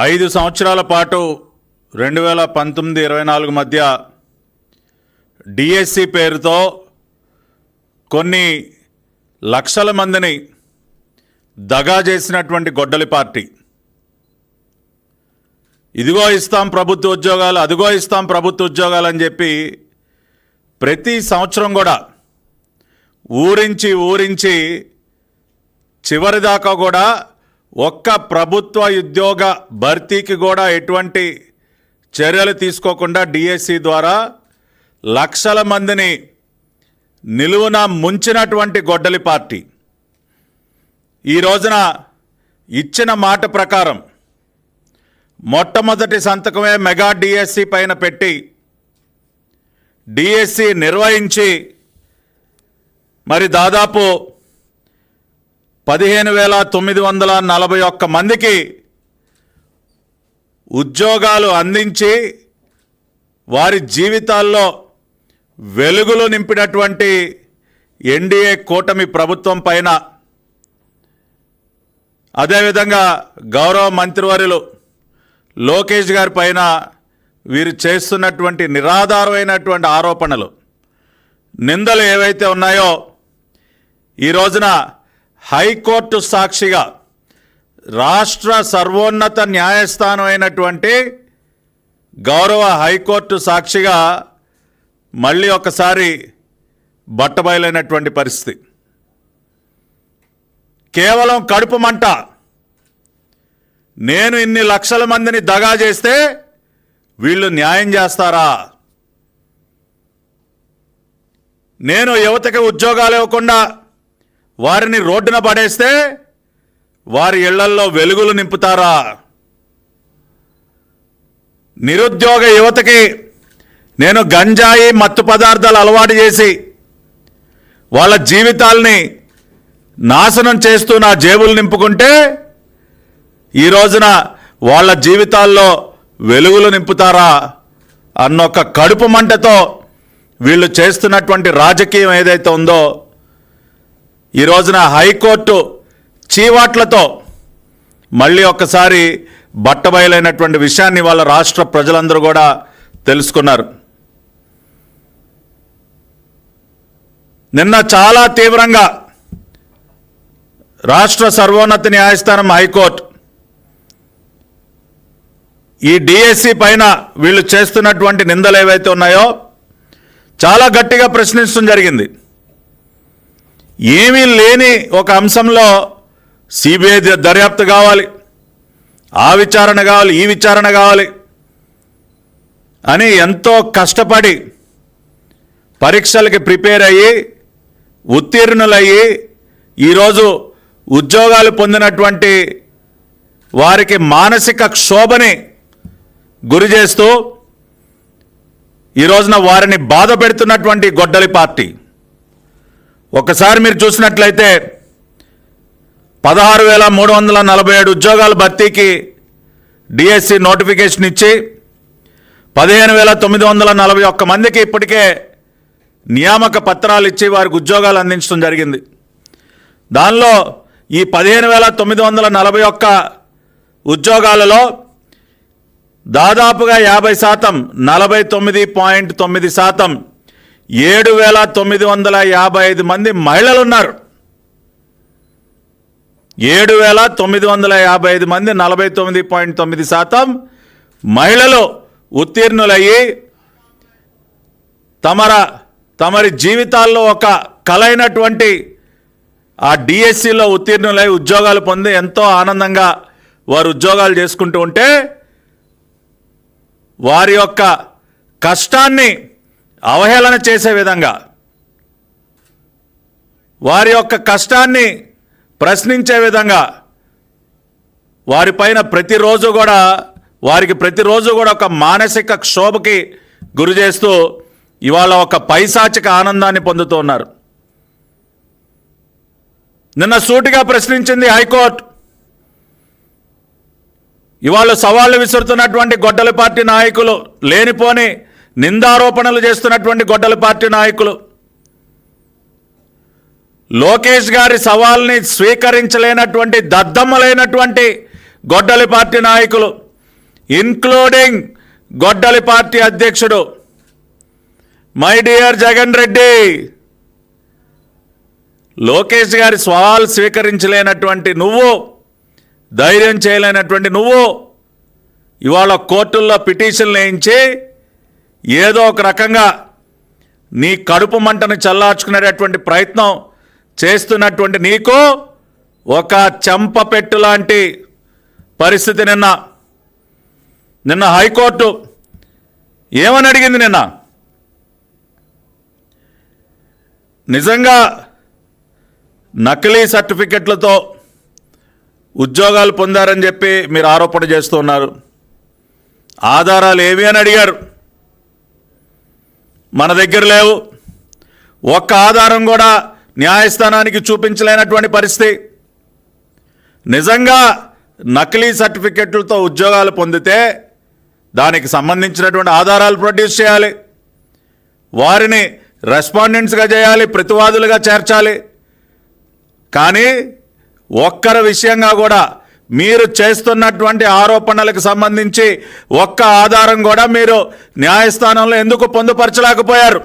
5 సంవత్సరాల పాటు 2019-24 మధ్య డిఎస్సి పేరుతో కొన్ని లక్షల మందిని దగా చేసినటువంటి గొడ్డలి పార్టీ. ఇదిగో ఇస్తాం ప్రభుత్వ ఉద్యోగాలు, అదిగో ఇస్తాం ప్రభుత్వ ఉద్యోగాలు అని చెప్పి ప్రతి సంవత్సరం కూడా ఊరించి చివరిదాకా కూడా ఒక్క ప్రభుత్వ ఉద్యోగ భర్తీకి కూడా ఎటువంటి చర్యలు తీసుకోకుండా డిఎస్సి ద్వారా లక్షల మందిని నిలువున ముంచినటువంటి గొడ్డలి పార్టీ ఈ రోజున ఇచ్చిన మాట ప్రకారం మొట్టమొదటి సంతకమే మెగా డిఎస్సి పైన పెట్టి డిఎస్సి నిర్వహించి మరి దాదాపు 15,941 మందికి ఉద్యోగాలు అందించి వారి జీవితాల్లో వెలుగులు నింపినటువంటి ఎన్డీఏ కూటమి ప్రభుత్వం పైన, అదేవిధంగా గౌరవ మంత్రివర్యులు లోకేష్ గారి పైన వీరు చేస్తున్నటువంటి నిరాధారమైనటువంటి ఆరోపణలు, నిందలు ఏవైతే ఉన్నాయో ఈ రోజున హైకోర్టు సాక్షిగా రాష్ట్ర సర్వోన్నత న్యాయస్థానం అయినటువంటి గౌరవ హైకోర్టు సాక్షిగా మళ్ళీ ఒకసారి బట్టబయలైనటువంటి పరిస్థితి. కేవలం కడుపు మంట, నేను ఇన్ని లక్షల మందిని దగా చేస్తే వీళ్ళు న్యాయం చేస్తారా, నేను యువతకి ఉద్యోగాలు ఇవ్వకుండా వారిని రోడ్డున పడేస్తే వారి ఇళ్లల్లో వెలుగులు నింపుతారా, నిరుద్యోగ యువతకి నేను గంజాయి మత్తు పదార్థాలు అలవాటు చేసి వాళ్ళ జీవితాల్ని నాశనం చేస్తూ నా జేబులు నింపుకుంటే ఈ రోజున వాళ్ళ జీవితాల్లో వెలుగులు నింపుతారా అన్నొక కడుపు మంటతో వీళ్ళు చేస్తున్నటువంటి రాజకీయం ఏదైతే ఉందో ఈ రోజున హైకోర్టు చీవాట్లతో మళ్ళీ ఒక్కసారి బట్టబయలైనటువంటి విషయాన్ని వాళ్ళ రాష్ట్ర ప్రజలందరూ కూడా తెలుసుకున్నారు. నిన్న చాలా తీవ్రంగా రాష్ట్ర సర్వోన్నత న్యాయస్థానం హైకోర్టు ఈ డిఎస్సి పైన వీళ్ళు చేస్తున్నటువంటి నిందలు ఏవైతే ఉన్నాయో చాలా గట్టిగా ప్రశ్నించడం జరిగింది. ఏమీ లేని ఒక అంశంలో సిబిఐ దర్యాప్తు కావాలి, ఆ విచారణ కావాలి, ఈ విచారణ కావాలి అని ఎంతో కష్టపడి పరీక్షలకి ప్రిపేర్ అయ్యి ఉత్తీర్ణులయ్యి ఈరోజు ఉద్యోగాలు పొందినటువంటి వారికి మానసిక క్షోభని గురి చేస్తూ ఈ రోజున వారిని బాధ పెడుతున్నటువంటి గొడ్డలి పార్టీ. ఒకసారి మీరు చూసినట్లయితే 16,347 ఉద్యోగాల భర్తీకి డిఎస్సి నోటిఫికేషన్ ఇచ్చి 15,941 మందికి ఇప్పటికే నియామక పత్రాలు ఇచ్చి వారికి ఉద్యోగాలు అందించడం జరిగింది. దానిలో ఈ 15,941 ఉద్యోగాలలో దాదాపుగా 50%, 49.9%, 7,955 మంది మహిళలు ఉన్నారు. 7,955 మంది, 49.9% మహిళలు ఉత్తీర్ణులయ్యి తమరి జీవితాల్లో ఒక కలైనటువంటి ఆ డిఎస్సిలో ఉత్తీర్ణులై ఉద్యోగాలు పొంది ఎంతో ఆనందంగా వారు ఉద్యోగాలు చేసుకుంటూ ఉంటే వారి యొక్క కష్టాన్ని అవహేళన చేసే విధంగా, వారి యొక్క కష్టాన్ని ప్రశ్నించే విధంగా వారికి ప్రతిరోజు కూడా ఒక మానసిక క్షోభకి గురి చేస్తూ ఇవాళ ఒక పైశాచిక ఆనందాన్ని పొందుతూ ఉన్నారు. నిన్న సూటిగా ప్రశ్నించింది హైకోర్టు. ఇవాళ సవాళ్లు విసురుతున్నటువంటి గొడ్డలి పార్టీ నాయకులు, లేనిపోని నిందారోపణలు చేస్తున్నటువంటి గొడ్డలి పార్టీ నాయకులు, లోకేష్ గారి సవాల్ని స్వీకరించలేనటువంటి దద్దమ్మలైనటువంటి గొడ్డలి పార్టీ నాయకులు ఇన్క్లూడింగ్ గొడ్డలి పార్టీ అధ్యక్షుడు మై డియర్ జగన్ రెడ్డి, లోకేష్ గారి సవాల్ స్వీకరించలేనటువంటి నువ్వు, ధైర్యం చేయలేనటువంటి నువ్వు ఇవాళ కోర్టుల్లో పిటిషన్లు వేయించి ఏదో ఒక రకంగా నీ కడుపు మంటను చల్లార్చుకునేటటువంటి ప్రయత్నం చేస్తున్నటువంటి నీకు ఒక చెంపపెట్టు లాంటి పరిస్థితి నిన్న హైకోర్టు ఏమని అడిగింది? నిజంగా నకిలీ సర్టిఫికెట్లతో ఉద్యోగాలు పొందారని చెప్పి మీరు ఆరోపణ చేస్తున్నారు. ఆధారాలు ఏవి అని అడిగారు. మన దగ్గర లేవు. ఒక్క ఆధారం కూడా న్యాయస్థానానికి చూపించలేనటువంటి పరిస్థితి. నిజంగా నకిలీ సర్టిఫికెట్లతో ఉద్యోగాలు పొందితే దానికి సంబంధించినటువంటి ఆధారాలు ప్రొడ్యూస్ చేయాలి, వారిని రెస్పాండెంట్స్గా చేయాలి, ప్రతివాదులుగా చేర్చాలి. కానీ ఒక్కరి విషయంగా కూడా మీరు చేస్తున్నటువంటి ఆరోపణలకు సంబంధించి ఒక్క ఆధారం కూడా మీరు న్యాయస్థానంలో ఎందుకు పొందుపరచలేకపోయారు?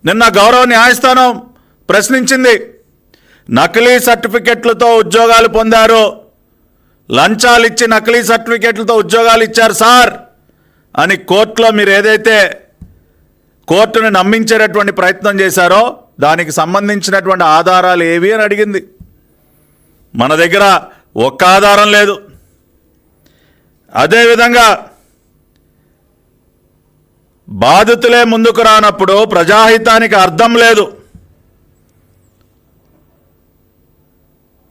నిన్న గౌరవ న్యాయస్థానం ప్రశ్నించింది, నకిలీ సర్టిఫికెట్లతో ఉద్యోగాలు పొందారు, లంచాలు ఇచ్చి నకిలీ సర్టిఫికెట్లతో ఉద్యోగాలు ఇచ్చారు సార్ అని కోర్టులో మీరు ఏదైతే కోర్టును నమ్మించేటటువంటి ప్రయత్నం చేశారో దానికి సంబంధించినటువంటి ఆధారాలు ఏవి అని అడిగింది. మన దగ్గర ఒక్క ఆధారం లేదు. అదేవిధంగా బాధితులే ముందుకు రానప్పుడు ప్రజాహితానికి అర్థం లేదు.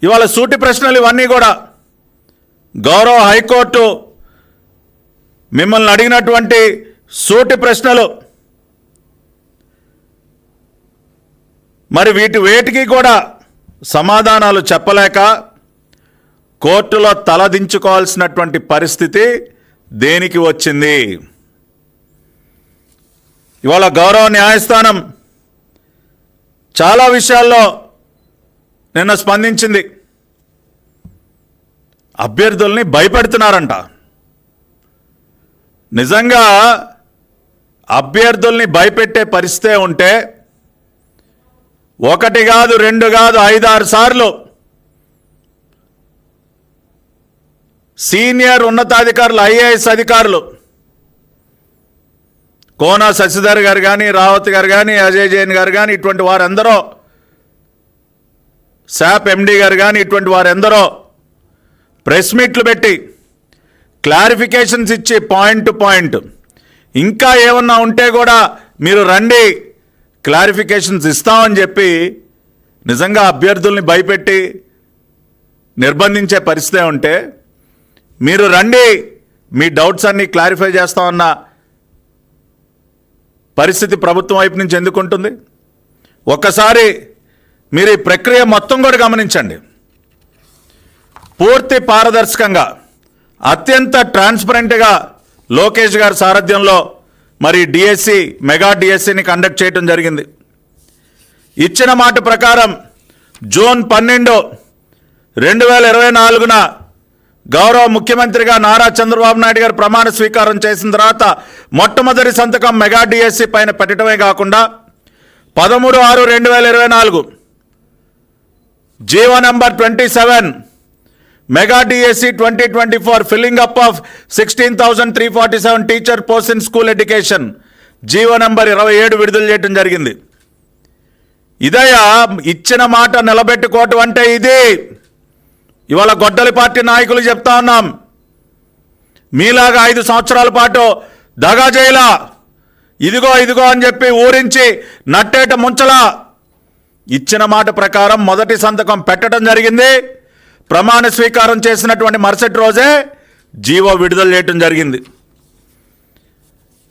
ఇవాళ సూటి ప్రశ్నలు ఇవన్నీ కూడా గౌరవ హైకోర్టు మిమ్మల్ని అడిగినటువంటి సూటి ప్రశ్నలు. మరి వేటికి కూడా సమాధానాలు చెప్పలేక కోర్టులో తలదించుకోవాల్సినటువంటి పరిస్థితి దేనికి వచ్చింది? ఇవాళ గౌరవ న్యాయస్థానం చాలా విషయాల్లో నిన్న స్పందించింది. అభ్యర్థుల్ని భయపెడుతున్నారంట. నిజంగా అభ్యర్థుల్ని భయపెట్టే పరిస్థితే ఉంటే ఒకటి కాదు, రెండు కాదు, 5-6 సార్లు సీనియర్ ఉన్నతాధికారులు, ఐఏఎస్ అధికారులు కోన శశిధర్ గారు కానీ, రావత్ గారు కానీ, అజయ్ జైన్ గారు కానీ, ఇటువంటి వారెందరో, శాప్ ఎండి గారు కానీ, ఇటువంటి వారెందరో ప్రెస్ మీట్లు పెట్టి క్లారిఫికేషన్స్ ఇచ్చి పాయింట్ టు పాయింట్ ఇంకా ఏమన్నా ఉంటే కూడా మీరు రండి క్లారిఫికేషన్స్ ఇస్తామని చెప్పి నిజంగా అభ్యర్థుల్ని భయపెట్టి నిర్బంధించే పరిస్థితే ఉంటే మీరు రండి మీ డౌట్స్ అన్నీ క్లారిఫై చేస్తామన్న పరిస్థితి ప్రభుత్వం వైపు నుంచి ఎందుకు ఉంటుంది? ఒక్కసారి మీరు ఈ ప్రక్రియ మొత్తం కూడా గమనించండి. పూర్తి పారదర్శకంగా అత్యంత ట్రాన్స్పరెంట్గా లోకేష్ గారి సారథ్యంలో మరి డిఎస్సి, మెగా డిఎస్సిని కండక్ట్ చేయడం జరిగింది. ఇచ్చిన మాట ప్రకారం జూన్ 12, 2024 గౌరవ ముఖ్యమంత్రిగా నారా చంద్రబాబు నాయుడు గారు ప్రమాణ స్వీకారం చేసిన తర్వాత మొట్టమొదటి సంతకం మెగా డిఎస్సి పైన పెట్టడమే కాకుండా 13/6/2024 GO number 27 mega DSC 2024 filling up of 16,347 teacher post in school education GO number 27 విడుదల చేయడం జరిగింది. ఇదయా ఇచ్చిన మాట నిలబెట్టుకోవటం అంటే ఇది. ఇవాళ గొడ్డలి పార్టీ నాయకులు చెప్తా ఉన్నాం, మీలాగా 5 సంవత్సరాల పాటు దగా చేయలా, ఇదిగో అని చెప్పి ఊరించి నట్టేట ముంచలా. ఇచ్చిన మాట ప్రకారం మొదటి సంతకం పెట్టడం జరిగింది. ప్రమాణ స్వీకారం చేసినటువంటి మరుసటి రోజే జీవో విడుదల చేయడం జరిగింది.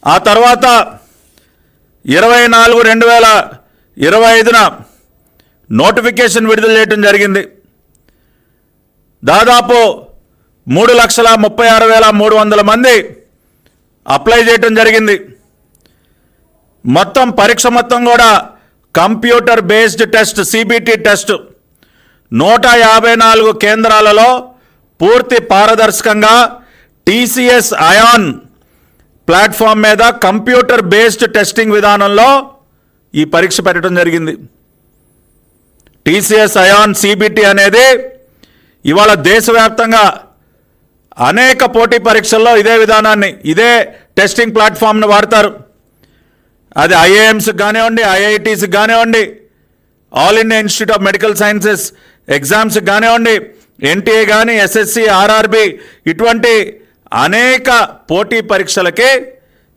ఆ తర్వాత 24/2025 నోటిఫికేషన్ విడుదల చేయడం జరిగింది. దాదాపు 3,36,300 మంది అప్లై చేయడం జరిగింది. మొత్తం పరీక్ష మొత్తం కూడా computer based test, CBT test 154 కేంద్రాలలో పూర్తి పారదర్శకంగా టీసీఎస్ అయాన్ ప్లాట్ఫామ్ మీద కంప్యూటర్ బేస్డ్ టెస్టింగ్ విధానంలో ఈ పరీక్ష పెట్టడం జరిగింది. టీసీఎస్ అయాన్ సిబిటి అనేది ఇవాళ దేశవ్యాప్తంగా అనేక పోటీ పరీక్షల్లో ఇదే విధానాన్ని, ఇదే టెస్టింగ్ ప్లాట్ఫామ్ను వాడతారు. అది ఐఐఎమ్స్కి కానివ్వండి, ఐఐటీస్కి కానివ్వండి, all India institute of medical sciences ఎగ్జామ్స్కి కానివ్వండి, ఎన్టీఏ కానీ, ఎస్ఎస్సి, ఆర్ఆర్బి, ఇటువంటి అనేక పోటీ పరీక్షలకి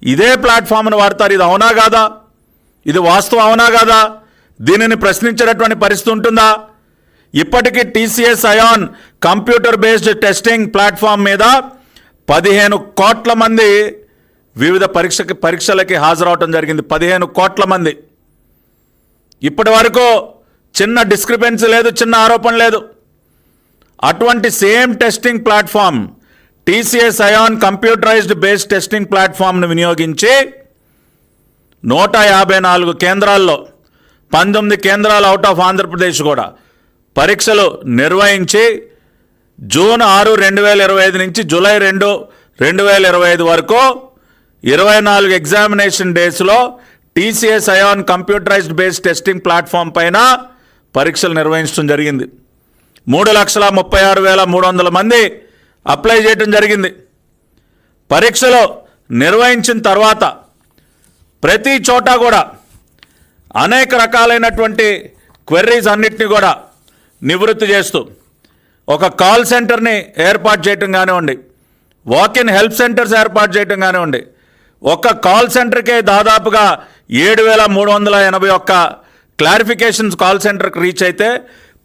ఇదే ప్లాట్ఫామ్ను వాడతారు. ఇది అవునా కాదా? ఇది వాస్తవం అవునా కాదా? దీనిని ప్రశ్నించేటటువంటి పరిస్థితి ఉంటుందా? ఇప్పటికీ TCS iON computer based testing platform మీద 15 కోట్ల మంది వివిధ పరీక్షలకి హాజరవటం జరిగింది. 15 కోట్ల మంది. ఇప్పటి వరకు చిన్న డిస్క్రిపెన్సీ లేదు, చిన్న ఆరోపణ లేదు. అటువంటి same testing platform TCS iON computerised based testing ప్లాట్ఫామ్ను వినియోగించి 154 కేంద్రాల్లో 19 కేంద్రాలు అవుట్ ఆఫ్ ఆంధ్రప్రదేశ్ కూడా పరీక్షలు నిర్వహించి జూన్ 6, 2025 నుంచి జూలై 2, 2025 వరకు 24 ఎగ్జామినేషన్ డేస్లో TCS iON computerised based testing platform పైన పరీక్షలు నిర్వహించడం జరిగింది. 3,36,300 మంది అప్లై చేయడం జరిగింది. పరీక్షలు నిర్వహించిన తర్వాత ప్రతి చోట కూడా అనేక రకాలైనటువంటి క్వెర్రీస్ అన్నిటినీ కూడా నివృత్తి చేస్తూ ఒక కాల్ సెంటర్ని ఏర్పాటు చేయటం కానివ్వండి, వాక్-ఇన్ హెల్ప్ సెంటర్స్ ఏర్పాటు చేయటం కానివ్వండి, ఒక కాల్ సెంటర్కే దాదాపుగా 7,381 క్లారిఫికేషన్స్ కాల్ సెంటర్కి రీచ్ అయితే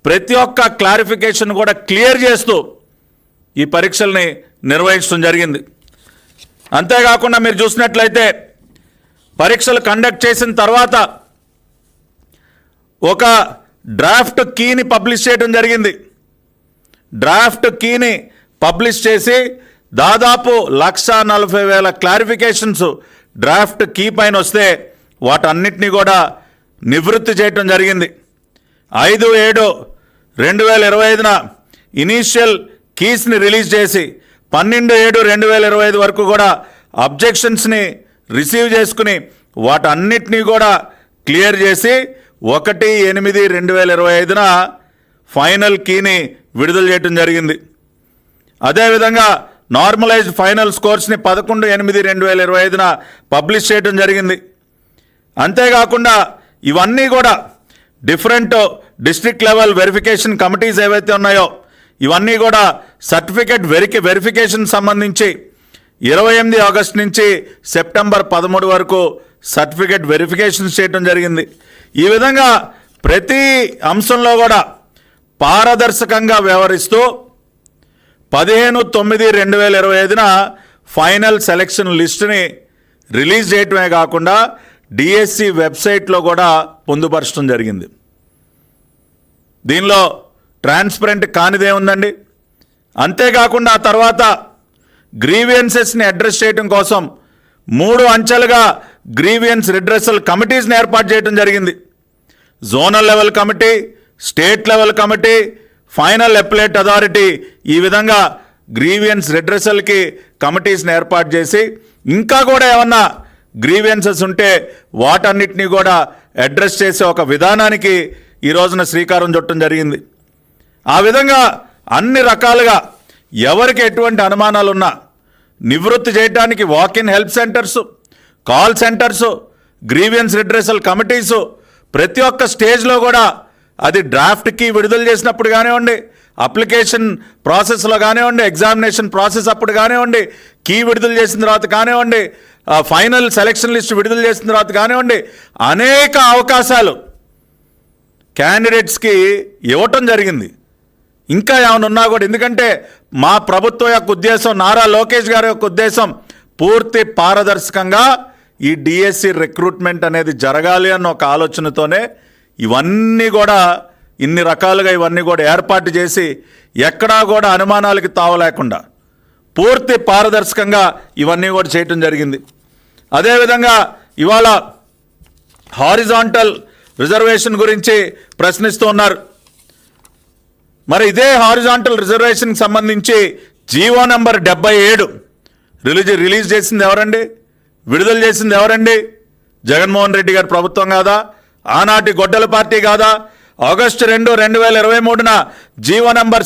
ప్రతి ఒక్క క్లారిఫికేషన్ కూడా క్లియర్ చేస్తూ ఈ పరీక్షల్ని నిర్వహించడం జరిగింది. అంతేకాకుండా మీరు చూసినట్లయితే పరీక్షలు కండక్ట్ చేసిన తర్వాత ఒక డ్రాఫ్ట్ కీని పబ్లిష్ చేయడం జరిగింది. డ్రాఫ్ట్ కీని పబ్లిష్ చేసి దాదాపు 1,40,000 క్లారిఫికేషన్స్ డ్రాఫ్ట్ కీ పైన వస్తే వాటన్నిటినీ కూడా నివృత్తి చేయటం జరిగింది. 5/7/2025 ఇనీషియల్ కీస్ని రిలీజ్ చేసి 12/7/2025 వరకు కూడా అబ్జెక్షన్స్ని రిసీవ్ చేసుకుని వాటన్నిటినీ కూడా క్లియర్ చేసి 1/8/2025 ఫైనల్ కీని విడుదల చేయడం జరిగింది. అదేవిధంగా నార్మలైజ్డ్ ఫైనల్ స్కోర్స్ని 11/8/2025 పబ్లిష్ చేయడం జరిగింది. అంతేకాకుండా ఇవన్నీ కూడా different district level verification committees ఏవైతే ఉన్నాయో ఇవన్నీ కూడా సర్టిఫికేట్ వెరిఫికేషన్ సంబంధించి 28 ఆగస్టు నుంచి సెప్టెంబర్ 13 వరకు సర్టిఫికేట్ వెరిఫికేషన్ చేయడం జరిగింది. ఈ విధంగా ప్రతి అంశంలో కూడా పారదర్శకంగా వ్యవహరిస్తూ 15/9/2025 ఫైనల్ సెలక్షన్ లిస్టుని రిలీజ్ చేయటమే కాకుండా డిఎస్సి వెబ్సైట్లో కూడా పొందుపరచడం జరిగింది. దీనిలో ట్రాన్స్పరెంట్ కానిదే ఉందండి. అంతేకాకుండా ఆ తర్వాత గ్రీవియన్సెస్ని అడ్రస్ చేయడం కోసం 3 అంచెలుగా గ్రీవియన్స్ రిడ్రెసల్ కమిటీస్ని ఏర్పాటు చేయడం జరిగింది. Zonal level committee, state level committee, final appellate authority, ఈ విధంగా గ్రీవియన్స్ రిడ్రెసల్కి కమిటీస్ని ఏర్పాటు చేసి ఇంకా కూడా ఏమన్నా గ్రీవియన్సెస్ ఉంటే వాటన్నిటినీ కూడా అడ్రస్ చేసే ఒక విధానానికి ఈ రోజున శ్రీకారం చుట్టడం జరిగింది. ఆ విధంగా అన్ని రకాలుగా ఎవరికి ఎటువంటి అనుమానాలు ఉన్నా నివృత్తి చేయడానికి walk-in help centres, call centres, grievance redressal committees ప్రతి ఒక్క స్టేజ్లో కూడా అది డ్రాఫ్ట్కి విడుదల చేసినప్పుడు కానివ్వండి, అప్లికేషన్ ప్రాసెస్లో కానివ్వండి, ఎగ్జామినేషన్ ప్రాసెస్ అప్పుడు కానివ్వండి, కీ విడుదల చేసిన తర్వాత కానివ్వండి, ఫైనల్ సెలక్షన్ లిస్ట్ విడుదల చేసిన తర్వాత కానివ్వండి, అనేక అవకాశాలు క్యాండిడేట్స్కి ఇవ్వటం జరిగింది. ఇంకా ఏమైనా ఉన్నా కూడా, ఎందుకంటే మా ప్రభుత్వం యొక్క ఉద్దేశం, నారా లోకేష్ గారి యొక్క ఉద్దేశం పూర్తి పారదర్శకంగా ఈ డిఎస్సి రిక్రూట్మెంట్ అనేది జరగాలి అన్న ఒక ఆలోచనతోనే ఇవన్నీ కూడా ఇన్ని రకాలుగా ఇవన్నీ కూడా ఏర్పాటు చేసి ఎక్కడా కూడా అనుమానాలకి తావలేకుండా పూర్తి పారదర్శకంగా ఇవన్నీ కూడా చేయటం జరిగింది. అదేవిధంగా ఇవాళ హారిజాంటల్ రిజర్వేషన్ గురించి ప్రశ్నిస్తూ ఉన్నారు. మరి ఇదే హారిజాంటల్ రిజర్వేషన్కి సంబంధించి జీవో నెంబర్ 77 రిలీజ్ చేసింది ఎవరండి? విడుదల చేసింది ఎవరండి? జగన్మోహన్ రెడ్డి గారి ప్రభుత్వం కాదా? ఆనాటి గొడ్డల పార్టీ కాదా? August 2, 2023 GO number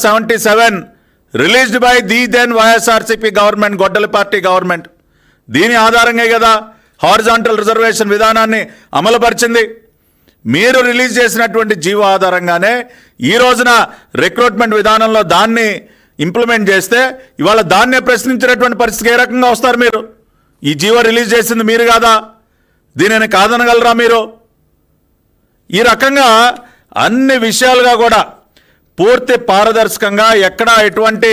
77 released by the then YSRCP government, గొడ్డల పార్టీ గవర్నమెంట్. దీని ఆధారంగా కదా హారిజాంటల్ రిజర్వేషన్ విధానాన్ని అమలుపరిచింది. మీరు రిలీజ్ చేసినటువంటి జీవో ఆధారంగానే ఈ రోజున రిక్రూట్మెంట్ విధానంలో దాన్ని ఇంప్లిమెంట్ చేస్తే ఇవాళ దాన్నే ప్రశ్నించినటువంటి పరిస్థితికి ఏ రకంగా వస్తారు మీరు? ఈ జీవో రిలీజ్ చేసింది మీరు కాదా? దీనిని కాదనగలరా మీరు? ఈ రకంగా అన్ని విషయాలుగా కూడా పూర్తి పారదర్శకంగా, ఎక్కడా ఎటువంటి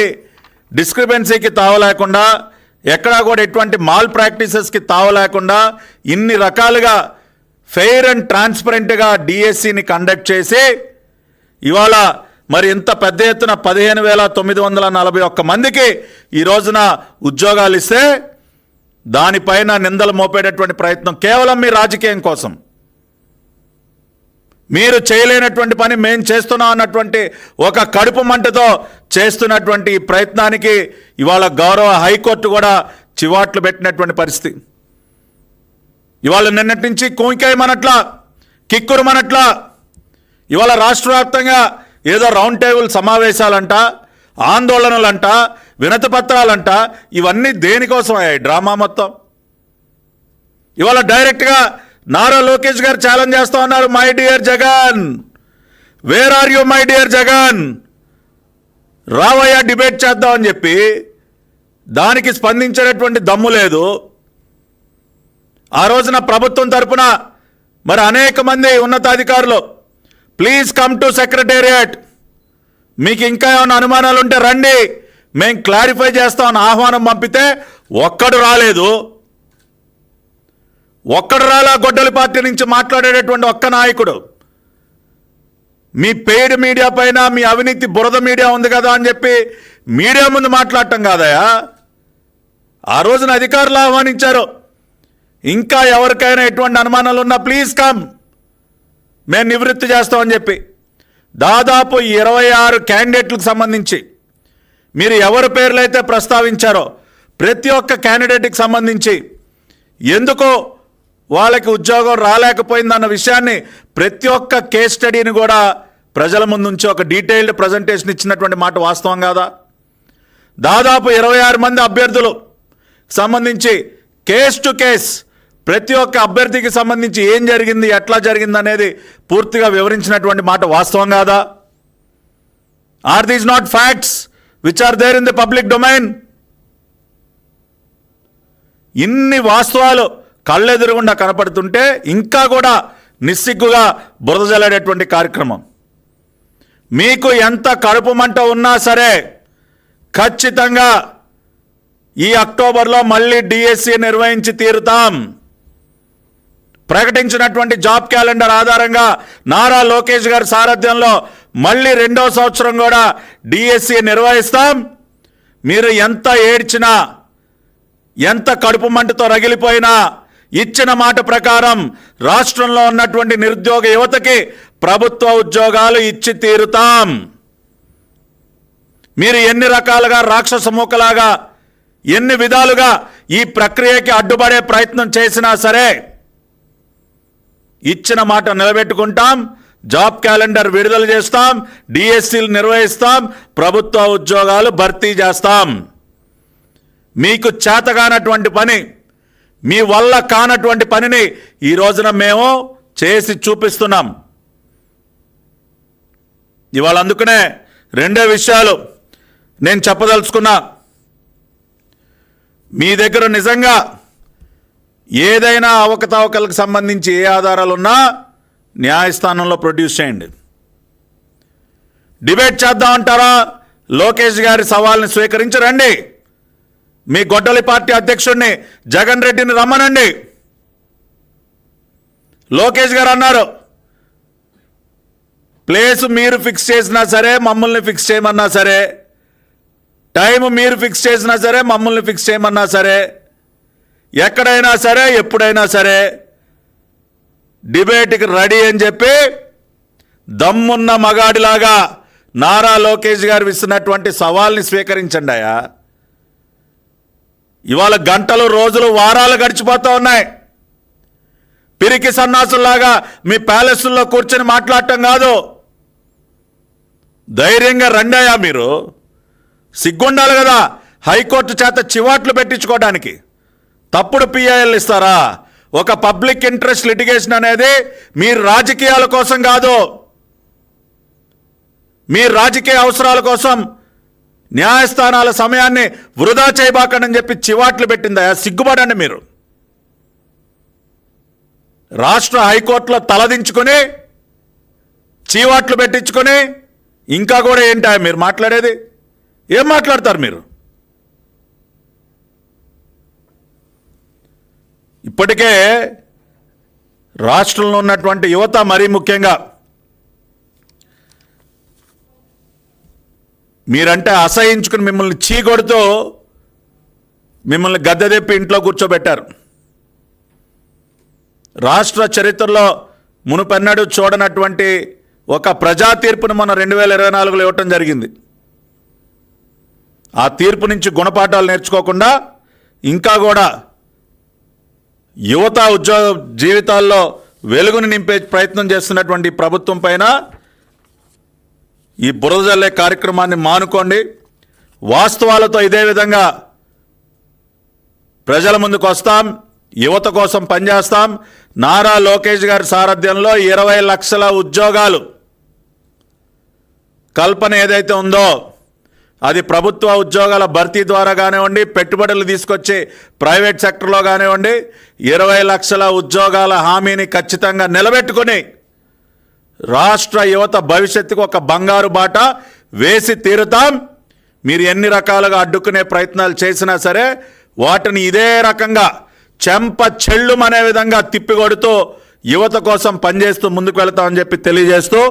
డిస్క్రిపెన్సీకి తావలేకుండా, ఎక్కడా కూడా ఎటువంటి మాల్ ప్రాక్టీసెస్కి తావలేకుండా ఇన్ని రకాలుగా ఫెయిర్ అండ్ ట్రాన్స్పరెంట్గా డిఎస్సిని కండక్ట్ చేసి ఇవాళ మరి ఇంత పెద్ద ఎత్తున 15,941 మందికి ఈ రోజున ఉద్యోగాలు ఇస్తే దానిపైన నిందలు మోపేటటువంటి ప్రయత్నం కేవలం మీ రాజకీయం కోసం, మీరు చేయలేనటువంటి పని మేము చేస్తున్నాం అన్నటువంటి ఒక కడుపు మంటతో చేస్తున్నటువంటి ఈ ప్రయత్నానికి ఇవాళ గౌరవ హైకోర్టు కూడా చివాట్లు పెట్టినటువంటి పరిస్థితి. ఇవాళ నిన్నటి నుంచి కూంకేయమనట్లా, కిక్కురుమనట్లా ఇవాళ రాష్ట్ర వ్యాప్తంగా ఏదో రౌండ్ టేబుల్ సమావేశాలంట, ఆందోళనలంట, వినతి పత్రాలంట, ఇవన్నీ దేనికోసం అయ్యాయి డ్రామా మొత్తం? ఇవాళ డైరెక్ట్గా నారా లోకేష్ గారు ఛాలెంజ్ చేస్తా ఉన్నారు, my dear Jagan, where are you my dear Jagan, రావయ్యా డిబేట్ చేద్దామని చెప్పి. దానికి స్పందించేటటువంటి దమ్ము లేదు. ఆ రోజున ప్రభుత్వం తరపున మరి అనేక మంది ఉన్నతాధికారులు ప్లీజ్ కమ్ టు సెక్రటేరియట్, మీకు ఇంకా ఏమైనా అనుమానాలు ఉంటే రండి, మేము క్లారిఫై చేస్తామని ఆహ్వానం పంపితే ఒక్కడు రాలేదు. ఒక్కడు రాలా గొడ్డలి పార్టీ నుంచి మాట్లాడేటటువంటి ఒక్క నాయకుడు. మీ పెయిడ్ మీడియా పైన మీ అవినీతి బురద మీడియా ఉంది కదా అని చెప్పి మీడియా ముందు మాట్లాడటం కాదయా. ఆ రోజున అధికారులు ఆహ్వానించారు, ఇంకా ఎవరికైనా ఎటువంటి అనుమానాలు ఉన్నా ప్లీజ్ కమ్, మేము నివృత్తి చేస్తామని చెప్పి. దాదాపు 26 క్యాండిడేట్లకు సంబంధించి మీరు ఎవరి పేర్లు అయితే ప్రస్తావించారో ప్రతి ఒక్క క్యాండిడేట్కి సంబంధించి ఎందుకో వాళ్ళకి ఉద్యోగం రాలేకపోయిందన్న విషయాన్ని ప్రతి ఒక్క కేస్ స్టడీని కూడా ప్రజల ముందుంచి ఒక డీటెయిల్డ్ ప్రజెంటేషన్ ఇచ్చినటువంటి మాట వాస్తవం కాదా? దాదాపు 26 మంది అభ్యర్థులు సంబంధించి కేస్ టు కేస్ ప్రతి ఒక్క అభ్యర్థికి సంబంధించి ఏం జరిగింది, ఎట్లా జరిగింది అనేది పూర్తిగా వివరించినటువంటి మాట వాస్తవం కాదా? Are these not facts which are there in the public domain? ఇన్ని వాస్తవాలు కళ్ళెదురుగుండా కనపడుతుంటే ఇంకా కూడా నిస్సిగ్గుగా బురద జల్లేటటువంటి కార్యక్రమం. మీకు ఎంత కడుపు మంట ఉన్నా సరే ఖచ్చితంగా ఈ అక్టోబర్లో మళ్ళీ డిఎస్సి నిర్వహించి తీరుతాం. ప్రకటించినటువంటి జాబ్ క్యాలెండర్ ఆధారంగా నారా లోకేష్ గారి సారథ్యంలో మళ్ళీ 2వ సంవత్సరం కూడా డిఎస్సి నిర్వహిస్తాం. మీరు ఎంత ఏడ్చినా, ఎంత కడుపు మంటతో రగిలిపోయినా ఇచ్చిన మాట ప్రకారం రాష్ట్రంలో ఉన్నటువంటి నిరుద్యోగ యువతకి ప్రభుత్వ ఉద్యోగాలు ఇచ్చి తీరుతాం. మీరు ఎన్ని రకాలుగా రాక్షస మూకలాగా ఎన్ని విధాలుగా ఈ ప్రక్రియకి అడ్డుపడే ప్రయత్నం చేసినా సరే ఇచ్చిన మాట నిలబెట్టుకుంటాం. జాబ్ క్యాలెండర్ విడుదల చేస్తాం, డిఎస్సీలు నిర్వహిస్తాం, ప్రభుత్వ ఉద్యోగాలు భర్తీ చేస్తాం. మీకు చేతగానటువంటి పని, మీ వల్ల కానటువంటి పనిని ఈ రోజున మేము చేసి చూపిస్తున్నాం. ఇవాళ అందుకనే 2 విషయాలు నేను చెప్పదలుచుకున్నా. మీ దగ్గర నిజంగా ఏదైనా అవకతవకలకు సంబంధించి ఏ ఆధారాలు ఉన్నా న్యాయస్థానంలో ప్రొడ్యూస్ చేయండి. డిబేట్ చేద్దామంటారా? లోకేష్ గారి సవాల్ని స్వీకరించి రండి. మీ గొడ్డలి పార్టీ అధ్యక్షుడిని జగన్ రెడ్డిని రమ్మనండి. లోకేష్ గారు అన్నారు, ప్లేస్ మీరు ఫిక్స్ చేసినా సరే, మమ్మల్ని ఫిక్స్ చేయమన్నా సరే, టైం మీరు ఫిక్స్ చేసినా సరే, మమ్మల్ని ఫిక్స్ చేయమన్నా సరే, ఎక్కడైనా సరే, ఎప్పుడైనా సరే డిబేట్కి రెడీ అని చెప్పి దమ్మున్న మగాడిలాగా నారా లోకేష్ గారు ఇస్తున్నటువంటి సవాల్ని స్వీకరించండి అయ్యా. ఇవాళ గంటలు, రోజులు, వారాలు గడిచిపోతూ ఉన్నాయి. పిరికి సన్నాసుల్లాగా మీ ప్యాలెస్ల్లో కూర్చొని మాట్లాడటం కాదు. ధైర్యంగా రండయ్యా. మీరు సిగ్గుండాలి కదా హైకోర్టు చేత చివాట్లు పెట్టించుకోవడానికి. తప్పుడు పిఐఎల్ ఇస్తారా? ఒక పబ్లిక్ ఇంట్రెస్ట్ లిటిగేషన్ అనేది మీరు రాజకీయాల కోసం కాదు, మీ రాజకీయ అవసరాల కోసం న్యాయస్థానాల సమయాన్ని వృధా చేయబాకండి చెప్పి చివాట్లు పెట్టిందా? సిగ్గుపడండి మీరు. రాష్ట్ర హైకోర్టులో తలదించుకొని చీవాట్లు పెట్టించుకొని ఇంకా కూడా ఏంటా మీరు మాట్లాడేది? ఏం మాట్లాడతారు మీరు? ఇప్పటికే రాష్ట్రంలో ఉన్నటువంటి యువత, మరీ ముఖ్యంగా మీరంటే అసహించుకుని మిమ్మల్ని చీకొడుతూ మిమ్మల్ని గద్దెదెప్పి ఇంట్లో కూర్చోబెట్టారు. రాష్ట్ర చరిత్రలో మునుపెన్నడూ చూడనటువంటి ఒక ప్రజా తీర్పును మన 2024లో ఇవ్వటం జరిగింది. ఆ తీర్పు నుంచి గుణపాఠాలు నేర్చుకోకుండా ఇంకా కూడా యువత ఉద్యోగ జీవితాల్లో వెలుగుని నింపే ప్రయత్నం చేస్తున్నటువంటి ప్రభుత్వం పైన ఈ బురద జల్లే కార్యక్రమాన్ని మానుకోండి. వాస్తవాలతో ఇదే విధంగా ప్రజల ముందుకు వస్తాం, యువత కోసం పనిచేస్తాం. నారా లోకేష్ గారి సారథ్యంలో 20 లక్షల ఉద్యోగాలు కల్పన ఏదైతే ఉందో అది ప్రభుత్వ ఉద్యోగాల భర్తీ ద్వారా కానివ్వండి, పెట్టుబడులు తీసుకొచ్చి ప్రైవేట్ సెక్టర్లో కానివ్వండి, 20 లక్షల ఉద్యోగాల హామీని ఖచ్చితంగా నిలబెట్టుకుని రాష్ట్ర యువత భవిష్యత్తుకు ఒక బంగారు బాట వేసి తీరుతాం. మీరు ఎన్ని రకాలుగా అడ్డుకునే ప్రయత్నాలు చేసినా సరే వాటిని ఇదే రకంగా చెంప చెళ్ళుమనే విధంగా తిప్పికొడుతూ యువత కోసం పనిచేస్తూ ముందుకు వెళ్తామని చెప్పి తెలియజేస్తూ